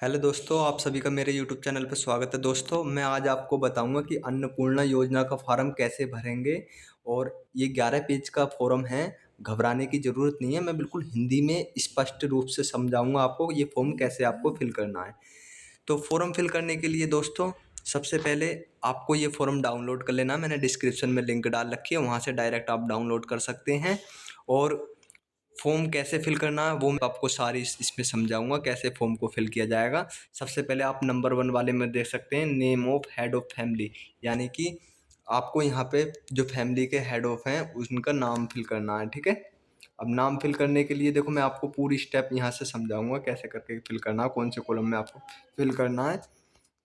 Hello दोस्तों, आप सभी का मेरे यूट्यूब चैनल पर स्वागत है। दोस्तों, मैं आज आपको बताऊंगा कि अन्नपूर्णा योजना का फॉर्म कैसे भरेंगे। और ये 11 पेज का फॉर्म है। घबराने की ज़रूरत नहीं है, मैं बिल्कुल हिंदी में स्पष्ट रूप से समझाऊंगा आपको ये फॉर्म कैसे आपको फिल करना है। तो फॉर्म फिल करने के लिए दोस्तों, सबसे पहले आपको ये फॉर्म डाउनलोड कर लेना है। मैंने डिस्क्रिप्शन में लिंक डाल रखी है, वहाँ से डायरेक्ट आप डाउनलोड कर सकते हैं। और फॉर्म कैसे फिल करना है वो मैं आपको सारी इसमें समझाऊंगा कैसे फॉर्म को फिल किया जाएगा। सबसे पहले आप नंबर 1 वाले में देख सकते हैं, name of head of family, यानी कि आपको यहाँ पे जो फैमिली के हेड ऑफ हैं उनका नाम फिल करना है। ठीक है। अब नाम फिल करने के लिए देखो, मैं आपको पूरी स्टेप यहाँ से समझाऊंगा कैसे करके फिल करना है, कौन से कॉलम में आपको फिल करना है।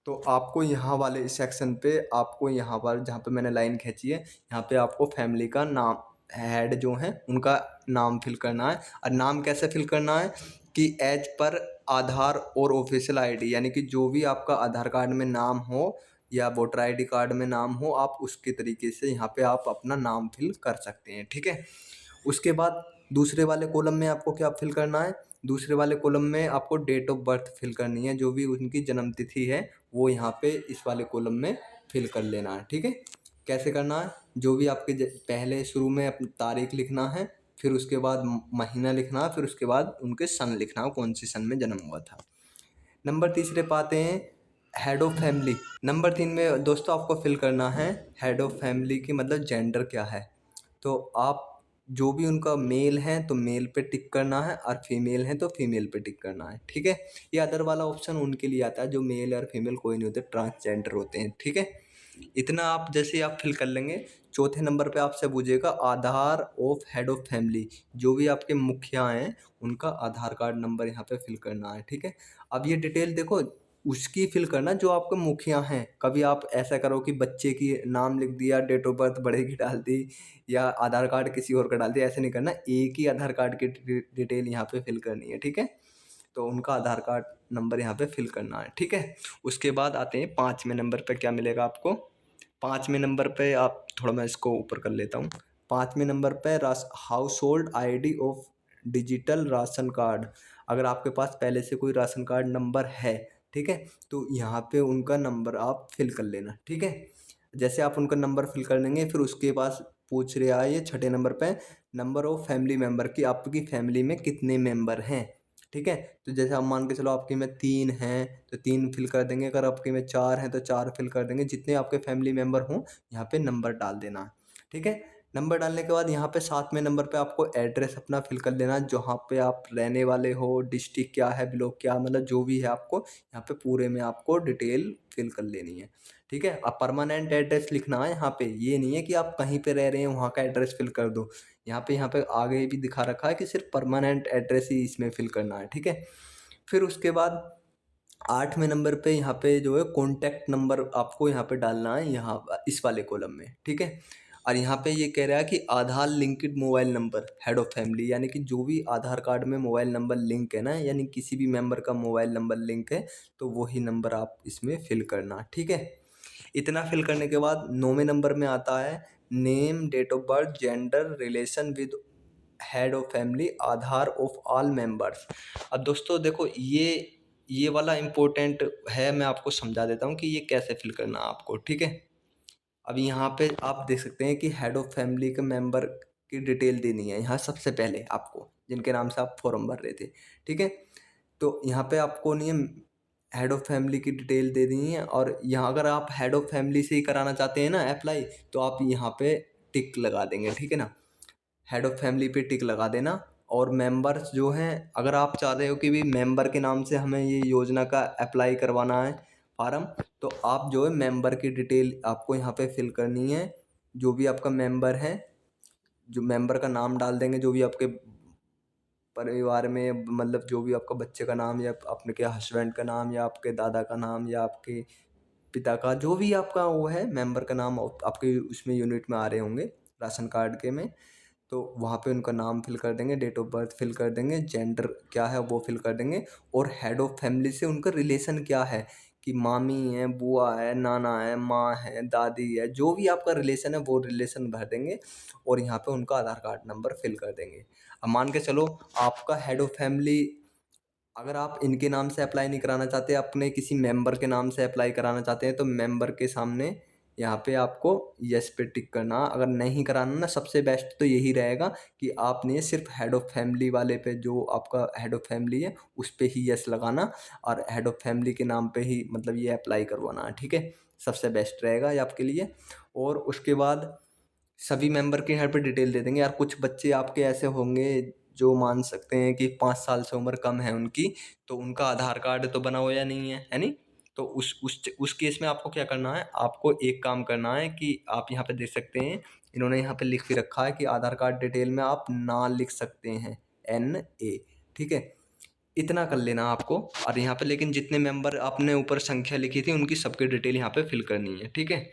तो आपको यहाँ वाले सेक्शन पे, आपको यहाँ पर जहाँ पे मैंने लाइन खींची है, यहाँ पे आपको फैमिली का नाम, हेड जो है उनका नाम फिल करना है। और नाम कैसे फिल करना है कि एज पर आधार और ऑफिशियल आईडी, यानी कि जो भी आपका आधार कार्ड में नाम हो या वोटर आईडी कार्ड में नाम हो, आप उसके तरीके से यहाँ पे आप अपना नाम फिल कर सकते हैं। ठीक है। उसके बाद दूसरे वाले कॉलम में आपको क्या फिल करना है, दूसरे वाले कॉलम में आपको डेट ऑफ बर्थ फिल करनी है। जो भी उनकी जन्म तिथि है वो यहाँ पे इस वाले कॉलम में फिल कर लेना है। ठीक है। कैसे करना है, जो भी आपके पहले शुरू में अपनी तारीख लिखना है, फिर उसके बाद महीना लिखना है, फिर उसके बाद उनके सन लिखना है, कौन सी सन में जन्म हुआ था। नंबर तीसरे पाते हैं हेड ऑफ फैमिली। नंबर 3 में दोस्तों आपको फिल करना है हेड ऑफ फैमिली की मतलब जेंडर क्या है। तो आप जो भी उनका मेल है तो मेल पे टिक करना है, और फीमेल है तो फीमेल पे टिक करना है। ठीक है। ये अदर वाला ऑप्शन उनके लिए आता है जो मेल और फीमेल कोई नहीं होते, ट्रांसजेंडर होते हैं। ठीक है। इतना आप जैसे ही आप फिल कर लेंगे, चौथे नंबर पे आपसे पूछेगा आधार ऑफ हेड ऑफ फैमिली। जो भी आपके मुखिया हैं उनका आधार कार्ड नंबर यहाँ पे फिल करना है। ठीक है। अब ये डिटेल देखो, उसकी फिल करना जो आपके मुखिया हैं। कभी आप ऐसा करो कि बच्चे की नाम लिख दिया, डेट ऑफ बर्थ बड़े की डाल दी, या आधार कार्ड किसी और का डाल दिया, ऐसे नहीं करना। एक ही आधार कार्ड की डिटेल यहाँ पे फिल करनी है। ठीक है। तो उनका आधार कार्ड नंबर यहाँ पे फिल करना है। ठीक है। उसके बाद आते हैं 5वें नंबर पे, क्या मिलेगा आपको। 5वें नंबर पे आप, थोड़ा मैं इसको ऊपर कर लेता हूँ। 5वें नंबर पे house hold ID of digital ration card. अगर आपके पास पहले से कोई राशन कार्ड नंबर है, ठीक है, तो यहाँ पे उनका नंबर आप फिल कर लेना। ठीक है। जैसे आप उनका नंबर फिल कर लेंगे, फिर उसके पास पूछ रहा है ये 6ठे नंबर पे, नंबर ऑफ फैमिली मेंबर, की आपकी फैमिली में कितने मेंबर हैं। ठीक है। तो जैसे आप मान के चलो आपकी में 3 हैं तो 3 फिल कर देंगे, अगर आपकी में 4 हैं तो 4 फिल कर देंगे। जितने आपके फैमिली मेंबर हों यहाँ पे नंबर डाल देना। ठीक है। नंबर डालने के बाद यहाँ पे 7वें नंबर पे आपको एड्रेस अपना फिल कर लेना, जहाँ पे आप रहने वाले हो, डिस्ट्रिक्ट क्या है, ब्लॉक क्या, मतलब जो भी है आपको यहाँ पे पूरे में आपको डिटेल फिल कर लेनी है। ठीक है। अब परमानेंट एड्रेस लिखना है यहाँ पे, ये नहीं है कि आप कहीं पे रह रहे हैं वहाँ का एड्रेस फिल कर दो। यहाँ पे आगे भी दिखा रखा है कि सिर्फ परमानेंट एड्रेस ही इसमें फिल करना है। ठीक है। फिर उसके बाद 8वें नंबर पे यहाँ पे जो है कॉन्टैक्ट नंबर आपको यहाँ पे डालना है, यहाँ इस वाले कॉलम में। ठीक है। और यहाँ पे ये कह रहा है कि Aadhaar linked mobile number head of family, यानी कि जो भी आधार कार्ड में मोबाइल नंबर लिंक है ना, यानी किसी भी मेंबर का मोबाइल नंबर लिंक है, तो वही नंबर आप इसमें फिल करना। ठीक है। इतना फिल करने के बाद 9वें नंबर में आता है name, date of birth, gender, relation with head of family, Aadhaar of all members. अब दोस्तों देखो, ये वाला इम्पोर्टेंट है, मैं आपको समझा देता हूँ कि ये कैसे फिल करना है आपको। ठीक है। अब यहाँ पे आप देख सकते हैं कि हेड ऑफ फैमिली के मेंबर की डिटेल देनी है यहाँ सबसे पहले आपको, जिनके नाम से आप फॉर्म भर रहे थे। ठीक है। तो यहाँ पे आपको नियम हेड ऑफ फैमिली की डिटेल दे दी है, और यहाँ अगर आप हेड ऑफ फैमिली से ही कराना चाहते हैं ना अप्लाई, तो आप यहाँ पे टिक लगा देंगे। ठीक है ना। हेड ऑफ फैमिली पे टिक लगा देना। और मेंबर्स जो हैं, अगर आप चाह रहे हो कि भी मेंबर के नाम से हमें ये योजना का अप्लाई करवाना है फार्म, तो आप जो है मेंबर की डिटेल आपको यहाँ पे फिल करनी है। जो भी आपका मेंबर है, जो मेंबर का नाम डाल देंगे, जो भी आपके परिवार में, मतलब जो भी आपका बच्चे का नाम, या अपने के हस्बैंड का नाम, या आपके दादा का नाम, या आपके पिता का, जो भी आपका वो है मेंबर का नाम आपके उसमें यूनिट में आ रहे होंगे राशन कार्ड के में, तो वहाँ पे उनका नाम फिल कर देंगे, डेट ऑफ बर्थ फिल कर देंगे, जेंडर क्या है वो फिल कर देंगे, और हेड ऑफ फैमिली से उनका रिलेशन क्या है, कि मामी है, बुआ है, नाना है, माँ है, दादी है, जो भी आपका रिलेशन है वो रिलेशन भर देंगे, और यहाँ पे उनका आधार कार्ड नंबर फिल कर देंगे। अब मान के चलो आपका हेड ऑफ फैमिली अगर आप इनके नाम से अप्लाई नहीं कराना चाहते, अपने किसी मेंबर के नाम से अप्लाई कराना चाहते हैं, तो मेंबर के सामने यहाँ पे आपको यस पे टिक करना। अगर नहीं कराना ना, सबसे बेस्ट तो यही रहेगा कि आपने सिर्फ हेड ऑफ़ फैमिली वाले पे, जो आपका हेड ऑफ़ फैमिली है, उस पे ही यस लगाना और हेड ऑफ़ फैमिली के नाम पे ही मतलब ये अप्लाई करवाना है, ठीक है? सबसे बेस्ट रहेगा ये आपके लिए। और उसके बाद सभी मेंबर के यहाँ पे डिटेल दे देंगे। यार कुछ बच्चे आपके ऐसे होंगे जो मान सकते हैं कि 5 साल से उम्र कम है उनकी, तो उनका आधार कार्ड तो बना हुआ नहीं है नहीं? तो उस केस में आपको क्या करना है, आपको एक काम करना है कि आप यहाँ पे देख सकते हैं, इन्होंने यहाँ पे लिख भी रखा है कि आधार कार्ड डिटेल में आप ना लिख सकते हैं, NA, ठीक है? इतना कर लेना आपको। और यहाँ पे लेकिन जितने मेंबर आपने ऊपर संख्या लिखी थी, उनकी सबकी डिटेल यहाँ पे फिल करनी है, ठीक है?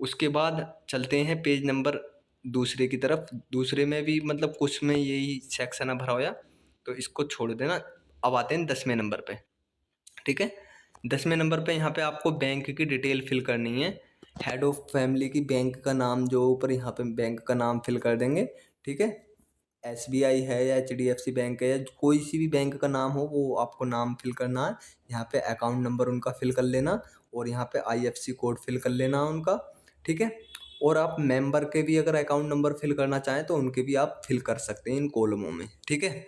उसके बाद चलते हैं पेज नंबर दूसरे की तरफ। दूसरे में भी मतलब कुछ में यही सेक्शन है भरा हुआ, तो इसको छोड़ देना। अब आते हैं 10वें नंबर पे, ठीक है? 10वें नंबर पे यहाँ पे आपको बैंक की डिटेल फिल करनी है। हेड ऑफ़ फैमिली की बैंक का नाम जो ऊपर यहाँ पे बैंक का नाम फिल कर देंगे, ठीक है? SBI है या HDFC बैंक है या कोई सी भी बैंक का नाम हो, वो आपको नाम फिल करना है। यहाँ पे अकाउंट नंबर उनका फिल कर लेना और यहाँ पे IFSC कोड फिल कर लेना उनका, ठीक है? और आप मेंबर के भी अगर अकाउंट नंबर फिल करना चाहें तो उनके भी आप फिल कर सकते हैं इन कॉलमों में, ठीक है?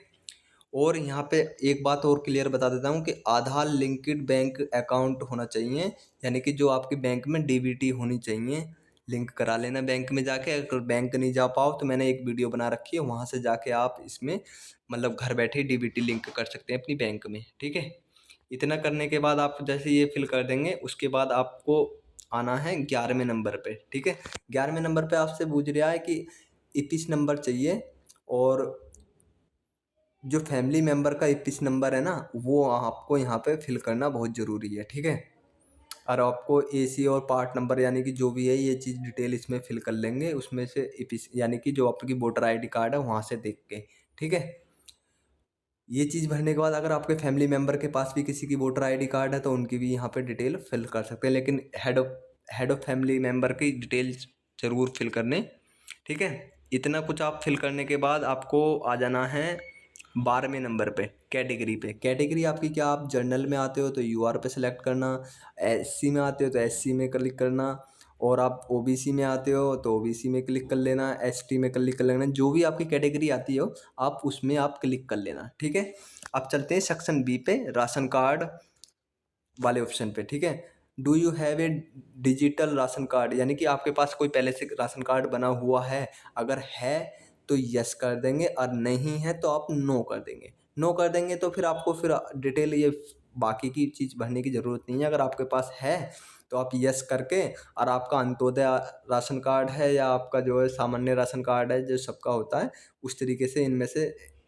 और यहाँ पे एक बात और क्लियर बता देता हूँ कि आधार लिंक्ड बैंक अकाउंट होना चाहिए, यानी कि जो आपके बैंक में DBT होनी चाहिए। लिंक करा लेना बैंक में जाके। अगर बैंक नहीं जा पाओ तो मैंने एक वीडियो बना रखी है, वहाँ से जाके आप इसमें मतलब घर बैठे DBT लिंक कर सकते हैं अपनी बैंक में, ठीक है? इतना करने के बाद आप जैसे ये फिल कर देंगे, उसके बाद आपको आना है 11वें नंबर पे, ठीक है? 11वें नंबर पे आपसे पूछ रहा है कि ईपीसी नंबर चाहिए, और जो फैमिली मेंबर का ईपीसी नंबर है ना, वो आपको यहाँ पे फिल करना बहुत ज़रूरी है, ठीक है? और आपको एसी और पार्ट नंबर यानी कि जो भी है ये चीज़ डिटेल इसमें फिल कर लेंगे, उसमें से ईपीसी यानी कि जो आपकी वोटर आईडी कार्ड है वहाँ से देख के, ठीक है? ये चीज़ भरने के बाद अगर आपके फैमिली मेंबर के पास भी किसी की वोटर आईडी कार्ड है तो उनकी भी यहाँ पे डिटेल फिल कर सकते हैं, लेकिन हेड ऑफ़ फैमिली मेंबर की डिटेल्स ज़रूर फिल करने, ठीक है? इतना कुछ आप फिल करने के बाद आपको आ जाना है 12वें नंबर पे, कैटेगरी पे। कैटेगरी आपकी क्या, आप जनरल में आते हो तो यूआर पे सेलेक्ट करना, एससी में आते हो तो एससी में क्लिक करना, और आप ओबीसी में आते हो तो ओबीसी में क्लिक कर लेना, एसटी में क्लिक कर लेना। जो भी आपकी कैटेगरी आती हो आप उसमें आप क्लिक कर लेना, ठीक है? अब चलते हैं सेक्शन बी पे, राशन कार्ड वाले ऑप्शन पे, ठीक है? Do you have a digital ration card, यानी कि आपके पास कोई पहले से राशन कार्ड बना हुआ है? अगर है तो यस कर देंगे, और नहीं है तो आप नो कर देंगे। नो कर देंगे तो फिर आपको फिर डिटेल ये बाकी की चीज़ भरने की ज़रूरत नहीं है। अगर आपके पास है तो आप यस करके, और आपका अंत्योदय राशन कार्ड है या आपका जो है सामान्य राशन कार्ड है जो सबका होता है, उस तरीके से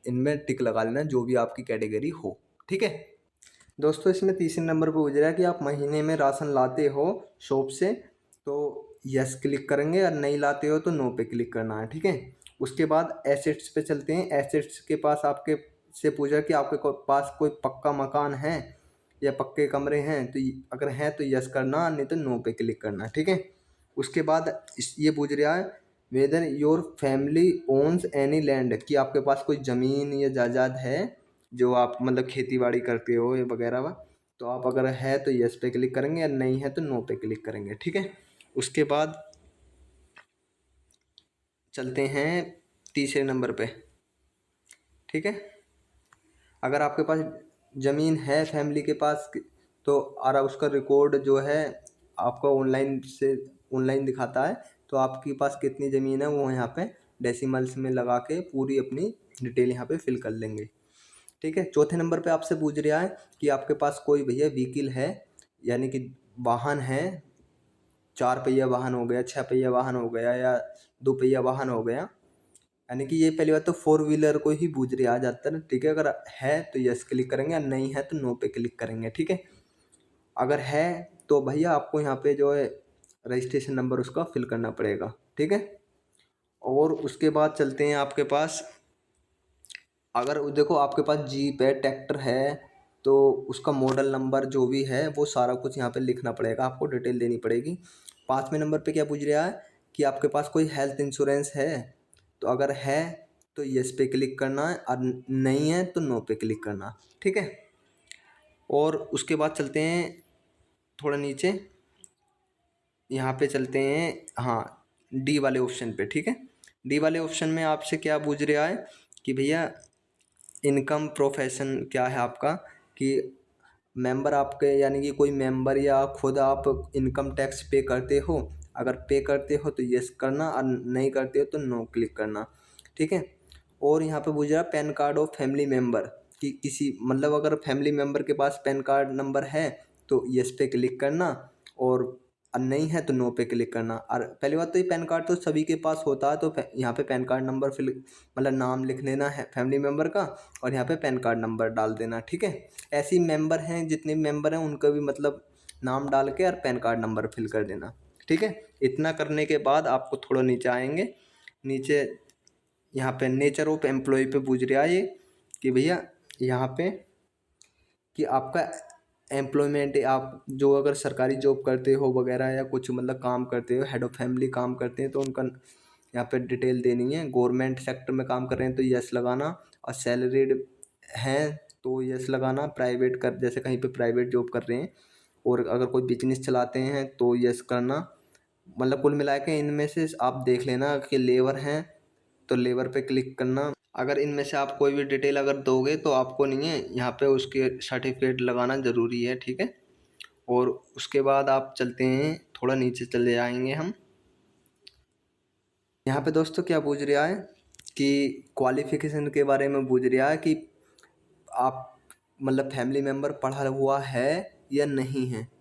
इनमें टिक लगा लेना जो भी आपकी कैटेगरी हो, ठीक है? दोस्तों इसमें तीसरे नंबर पे पूछ रहा है कि आप महीने में राशन लाते हो शॉप से, तो यस क्लिक करेंगे, और नहीं लाते हो तो नो पे क्लिक करना है, ठीक है? उसके बाद एसेट्स पे चलते हैं। एसेट्स के पास आपके से पूछा कि आपके पास कोई पक्का मकान है या पक्के कमरे हैं, तो अगर हैं तो यस करना, नहीं तो नो पे क्लिक करना, ठीक है? उसके बाद ये पूछ रहा है whether your family owns any land, कि आपके पास कोई ज़मीन या जायदाद है जो आप मतलब खेती बाड़ी करते हो या वगैरह वा, तो आप अगर है तो यस पे क्लिक करेंगे, या नहीं है तो नो पे क्लिक करेंगे, ठीक है? उसके बाद चलते हैं तीसरे नंबर पे, ठीक है? अगर आपके पास ज़मीन है फैमिली के पास तो और उसका रिकॉर्ड जो है आपका ऑनलाइन दिखाता है, तो आपके पास कितनी ज़मीन है वो यहाँ पे डेसिमल्स में लगा के पूरी अपनी डिटेल यहाँ पे फिल कर लेंगे, ठीक है? चौथे नंबर पे आपसे पूछ रहा है कि आपके पास कोई भैया व्हीकल है, यानी कि वाहन है, 4 पहिया वाहन हो गया, 6 पहिया वाहन हो गया, या 2 पहिया वाहन हो गया, यानी कि ये पहली बात तो 4 व्हीलर को ही पूछ रहा है ज़्यादातर, ठीक है? अगर है तो यस क्लिक करेंगे, नहीं है तो नो पे क्लिक करेंगे, ठीक है? अगर है तो भैया आपको यहाँ पे जो है रजिस्ट्रेशन नंबर उसका फिल करना पड़ेगा, ठीक है? और उसके बाद चलते हैं आपके पास, अगर देखो आपके पास जीप है, ट्रैक्टर है, तो उसका मॉडल नंबर जो भी है वो सारा कुछ यहाँ पे लिखना पड़ेगा, आपको डिटेल देनी पड़ेगी। 5वें नंबर पे क्या पूछ रहा है कि आपके पास कोई हेल्थ इंश्योरेंस है, तो अगर है तो यस पे क्लिक करना है, और नहीं है तो नो पे क्लिक करना, ठीक है? और उसके बाद चलते हैं थोड़ा नीचे, यहाँ पे चलते हैं, हाँ, डी वाले ऑप्शन पे। ठीक है, डी वाले ऑप्शन में आपसे क्या पूछ रहा है कि भैया इनकम प्रोफेशन क्या है आपका, कि मेंबर आपके यानी कि कोई मेंबर या खुद आप इनकम टैक्स पे करते हो। अगर पे करते हो तो यस करना, और नहीं करते हो तो नो क्लिक करना। ठीक है, और यहाँ पे पूछ रहा है pan card of family member, कि किसी मतलब अगर फैमिली मेंबर के पास पैन कार्ड नंबर है तो यस पे क्लिक करना, और नहीं है तो नो पे क्लिक करना। और पहली बात तो ये पैन कार्ड तो सभी के पास होता है, तो यहाँ पे पैन कार्ड नंबर फिल मतलब नाम लिख लेना है फैमिली मेंबर का, और यहाँ पे पैन कार्ड नंबर डाल देना। ठीक है, ऐसे मेंबर हैं, जितने भी मेंबर हैं उनका भी मतलब नाम डाल के और पैन कार्ड नंबर फिल कर देना। ठीक है, इतना करने के बाद आपको थोड़ा नीचे आएंगे, नीचे यहाँ पे नेचर ऑफ एम्प्लॉय पे पूछ रहा है ये, कि भैया यहाँ पे कि आपका एम्प्लॉयमेंट, आप जो अगर सरकारी जॉब करते हो वगैरह या कुछ मतलब काम करते हो, हेड ऑफ फैमिली काम करते हैं, तो उनका यहाँ पे डिटेल देनी है। गवर्नमेंट सेक्टर में काम कर रहे हैं तो यस लगाना, और सैलरीड हैं तो यस लगाना, प्राइवेट कर जैसे कहीं पे प्राइवेट जॉब कर रहे हैं, और अगर कोई बिजनेस चलाते हैं तो यस करना। मतलब कुल मिला के इनमें से आप देख लेना कि लेबर हैं तो लेबर पे क्लिक करना। अगर इनमें से आप कोई भी डिटेल अगर दोगे तो आपको नहीं है, यहाँ पे उसके सर्टिफिकेट लगाना ज़रूरी है। ठीक है, और उसके बाद आप चलते हैं, थोड़ा नीचे चले जाएंगे हम। यहाँ पे दोस्तों क्या पूछ रहा है कि क्वालिफिकेशन के बारे में पूछ रहा है कि आप मतलब फैमिली मेम्बर पढ़ा हुआ है या नहीं है।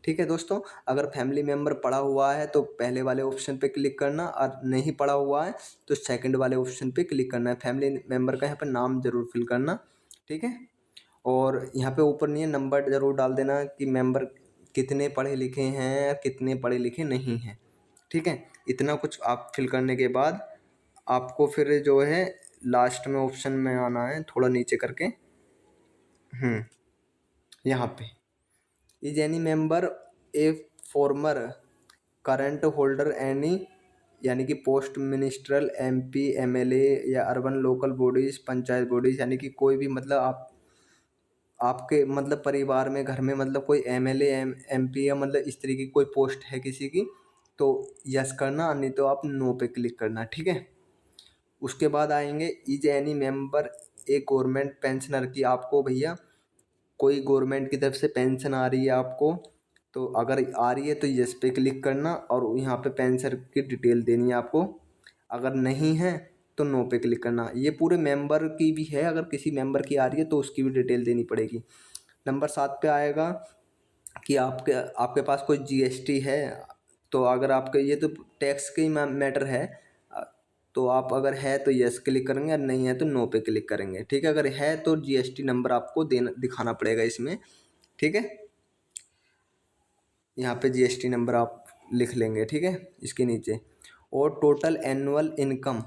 ठीक है दोस्तों, अगर फैमिली मेम्बर पढ़ा हुआ है तो पहले वाले ऑप्शन पे क्लिक करना, और नहीं पढ़ा हुआ है तो सेकंड वाले ऑप्शन पे क्लिक करना है। फैमिली मेम्बर का यहाँ पे नाम जरूर फिल करना। ठीक है, और यहाँ पे ऊपर नहीं है नंबर जरूर डाल देना कि मेंबर कितने पढ़े लिखे हैं, कितने पढ़े लिखे नहीं हैं। ठीक है, इतना कुछ आप फिल करने के बाद आपको फिर जो है लास्ट में ऑप्शन में आना है, थोड़ा नीचे करके। यहाँ पे is any member A farmer current holder any, यानी कि पोस्ट मिनिस्ट्रल, एमपी, एमएलए या urban local bodies, panchayat bodies, यानी कि कोई भी मतलब आप आपके मतलब परिवार में घर में मतलब कोई एमएलए, एमपी या मतलब इस तरीके की कोई पोस्ट है किसी की, तो यस करना, नहीं तो आप नो पे क्लिक करना। ठीक है, उसके बाद आएंगे is any member A government pensioner, की आपको भैया कोई गवर्नमेंट की तरफ से पेंशन आ रही है आपको, तो अगर आ रही है तो यस पे क्लिक करना, और यहाँ पे पेंशन की डिटेल देनी है आपको। अगर नहीं है तो नो पे क्लिक करना। ये पूरे मेंबर की भी है, अगर किसी मेंबर की आ रही है तो उसकी भी डिटेल देनी पड़ेगी। नंबर 7 पे आएगा कि आपके आपके पास कोई जीएसटी है, तो अगर आपके ये तो टैक्स की मैटर है, तो आप अगर है तो यस क्लिक करेंगे, और नहीं है तो नो पे क्लिक करेंगे। ठीक है, अगर है तो जीएसटी नंबर आपको देना दिखाना पड़ेगा इसमें। ठीक है, यहाँ पे जीएसटी नंबर आप लिख लेंगे। ठीक है, इसके नीचे, और टोटल एनुअल इनकम,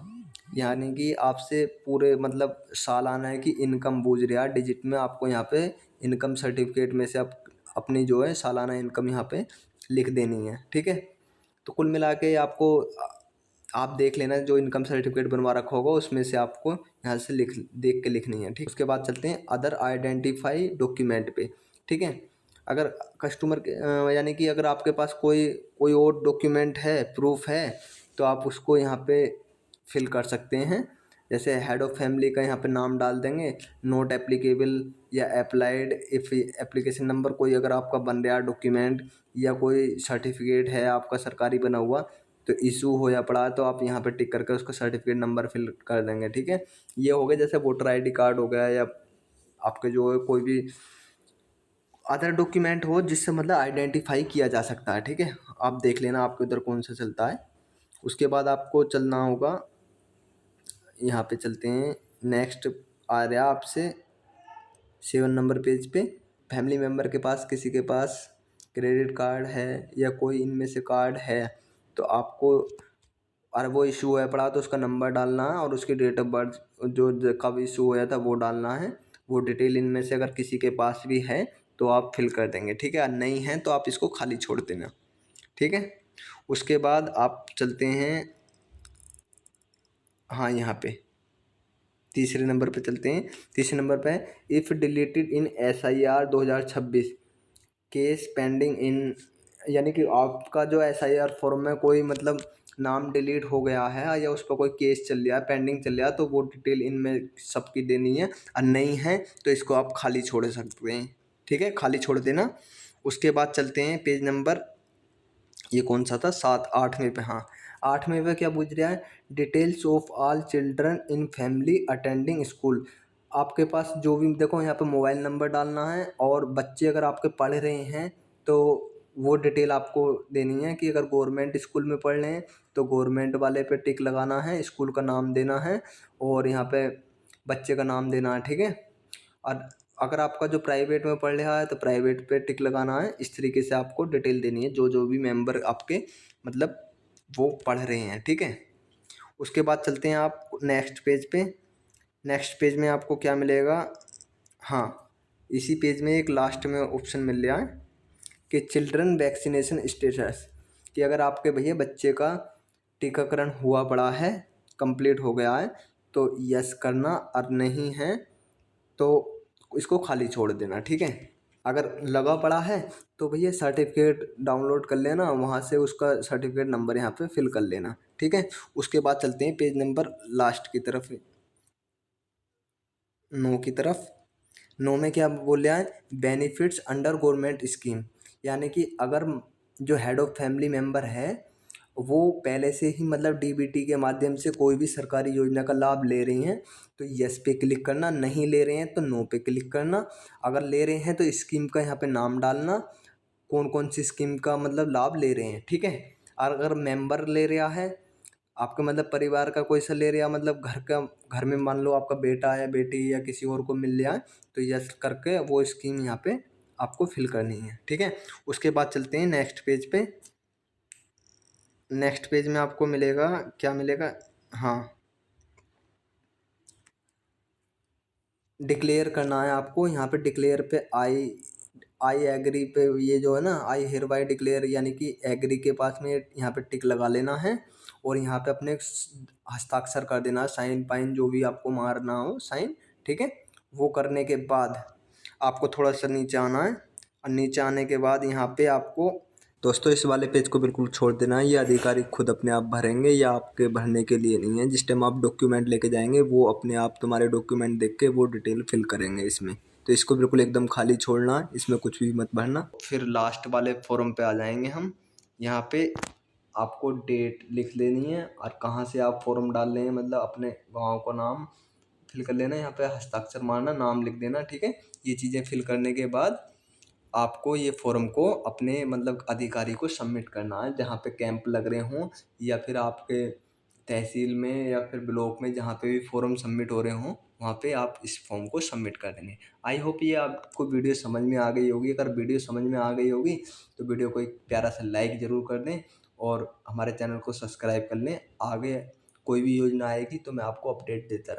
यानी कि आपसे पूरे मतलब सालाना है कि इनकम पूछ रहा है डिजिट में, आपको यहाँ पे इनकम सर्टिफिकेट में से आप अपनी जो है सालाना इनकम यहाँ पे लिख देनी है। ठीक है, तो कुल मिला के आपको आप देख लेना जो इनकम सर्टिफिकेट बनवा रखा होगा उसमें से आपको यहाँ से लिख देख के लिखनी है। ठीक, उसके बाद चलते हैं अदर आइडेंटिफाई डॉक्यूमेंट पे। ठीक है, अगर कस्टमर के यानी कि अगर आपके पास कोई कोई और डॉक्यूमेंट है, प्रूफ है, तो आप उसको यहाँ पे फिल कर सकते हैं। जैसे हेड ऑफ फैमिली का यहाँ पे नाम डाल देंगे, नोट एप्लीकेबल या अप्लाइड इफ एप्लीकेशन नंबर, कोई अगर आपका बन रहा डॉक्यूमेंट या कोई सर्टिफिकेट है आपका सरकारी बना हुआ तो इशू हो या पड़ा, तो आप यहाँ पे टिक करके उसका सर्टिफिकेट नंबर फिल कर देंगे। ठीक है, ये हो गया जैसे वोटर आईडी कार्ड हो गया, या आपके जो है कोई भी अदर डॉक्यूमेंट हो जिससे मतलब आइडेंटिफाई किया जा सकता है। ठीक है, आप देख लेना आपके उधर कौन सा चलता है। उसके बाद आपको चलना होगा, यहाँ पे चलते हैं, नेक्स्ट आ रहा आपसे 7 नंबर पेज पे, फैमिली मेम्बर के पास किसी के पास क्रेडिट कार्ड है या कोई इनमें से कार्ड है, तो आपको और वो इशू है पड़ा तो उसका नंबर डालना है, और उसकी डेट ऑफ बर्थ जो कब इशू हुआ था वो डालना है। वो डिटेल इनमें से अगर किसी के पास भी है तो आप फिल कर देंगे। ठीक है, नहीं है तो आप इसको खाली छोड़ देना। ठीक है, उसके बाद आप चलते हैं, हाँ, यहाँ पे तीसरे नंबर पे चलते हैं। तीसरे नंबर पे है if deleted in SIR 2026 case pending in, यानी कि आपका जो SIR फॉर्म में कोई मतलब नाम डिलीट हो गया है या उस पर कोई केस चल रहा है, पेंडिंग चल रहा है, तो वो डिटेल इनमें सबकी देनी है। और नहीं है तो इसको आप खाली छोड़ सकते हैं। ठीक है, खाली छोड़ देना। उसके बाद चलते हैं पेज नंबर, ये कौन सा था, 7 8वें पे। हाँ, 8वें पे क्या पूछ रहा है, details of all children in family attending school. आपके पास जो भी, देखो यहाँ पे मोबाइल नंबर डालना है और बच्चे अगर आपके पढ़ रहे हैं तो वो डिटेल आपको देनी है कि अगर गवर्नमेंट स्कूल में पढ़ रहे हैं तो गवर्नमेंट वाले पे टिक लगाना है, स्कूल का नाम देना है और यहाँ पे बच्चे का नाम देना है। ठीक है, और अगर आपका जो प्राइवेट में पढ़ रहा है तो प्राइवेट पे टिक लगाना है। इस तरीके से आपको डिटेल देनी है जो जो भी मेंबर आपके मतलब वो पढ़ रहे हैं। ठीक है, उसके बाद चलते हैं आप नेक्स्ट पेज पे। नेक्स्ट पेज में आपको क्या मिलेगा, हाँ, इसी पेज में एक लास्ट में ऑप्शन मिल रहा है कि चिल्ड्रन वैक्सीनेशन स्टेटस, कि अगर आपके भैया बच्चे का टीकाकरण हुआ पड़ा है, कंप्लीट हो गया है, तो यस करना, और नहीं है तो इसको खाली छोड़ देना। ठीक है, अगर लगा पड़ा है तो भैया सर्टिफिकेट डाउनलोड कर लेना, वहाँ से उसका सर्टिफिकेट नंबर यहाँ पे फिल कर लेना। ठीक है, उसके बाद चलते हैं पेज नंबर लास्ट की तरफ, 9 की तरफ। 9 में क्या बोल रहा है, बेनिफिट्स अंडर गवर्नमेंट स्कीम, यानी कि अगर जो हेड ऑफ फैमिली मेंबर है वो पहले से ही मतलब DBT के माध्यम से कोई भी सरकारी योजना का लाभ ले रही हैं तो यस पे क्लिक करना, नहीं ले रहे हैं तो नो पे क्लिक करना। अगर ले रहे हैं तो स्कीम का यहाँ पे नाम डालना, कौन कौन सी स्कीम का मतलब लाभ ले रहे हैं। ठीक है, और अगर मेंबर ले रहा है आपके मतलब परिवार का कोई सा ले रहा, मतलब घर में मान लो आपका बेटा है, बेटी या किसी और को मिल रहा है, तो यस करके वो स्कीम यहाँ पे आपको फिल करनी है। ठीक है, उसके बाद चलते हैं नेक्स्ट पेज पे। नेक्स्ट पेज में आपको मिलेगा, क्या मिलेगा, हाँ, डिक्लेयर करना है आपको। यहाँ पे डिक्लेयर पे आई आई एग्री पे, ये जो है ना, आई हेयर बाई डिक्लेयर, यानी कि एग्री के पास में यहाँ पे टिक लगा लेना है और यहाँ पे अपने हस्ताक्षर कर देना, साइन पाइन जो भी आपको मारना हो साइन। ठीक है, वो करने के बाद आपको थोड़ा सा नीचे आना है और नीचे आने के बाद यहाँ पे आपको, दोस्तों इस वाले पेज को बिल्कुल छोड़ देना है, ये अधिकारी खुद अपने आप भरेंगे, या आपके भरने के लिए नहीं है। जिस टाइम आप डॉक्यूमेंट लेके जाएंगे वो अपने आप तुम्हारे डॉक्यूमेंट देख के वो डिटेल फिल करेंगे इसमें। तो इसको बिल्कुल एकदम खाली छोड़ना है, इसमें कुछ भी मत भरना। फिर लास्ट वाले फॉर्म पे आ जाएंगे हम। यहाँ पे आपको डेट लिख लेनी है और कहाँ से आप फॉर्म डाल रहे हैं, मतलब अपने गाँव का नाम फिल कर लेना, यहाँ पे हस्ताक्षर मारना, नाम लिख देना। ठीक है, ये चीज़ें फिल करने के बाद आपको ये फॉर्म को अपने मतलब अधिकारी को सबमिट करना है, जहाँ पे कैंप लग रहे हों या फिर आपके तहसील में या फिर ब्लॉक में जहाँ पे भी फॉर्म सबमिट हो रहे हों, वहाँ पे आप इस फॉर्म को सबमिट कर देंगे। आई होप ये आपको वीडियो समझ में आ गई होगी। अगर वीडियो समझ में आ गई होगी तो वीडियो को एक प्यारा सा लाइक ज़रूर कर दें और हमारे चैनल को सब्सक्राइब कर लें। आगे कोई भी योजना आएगी तो मैं आपको अपडेट देता रहूँगा।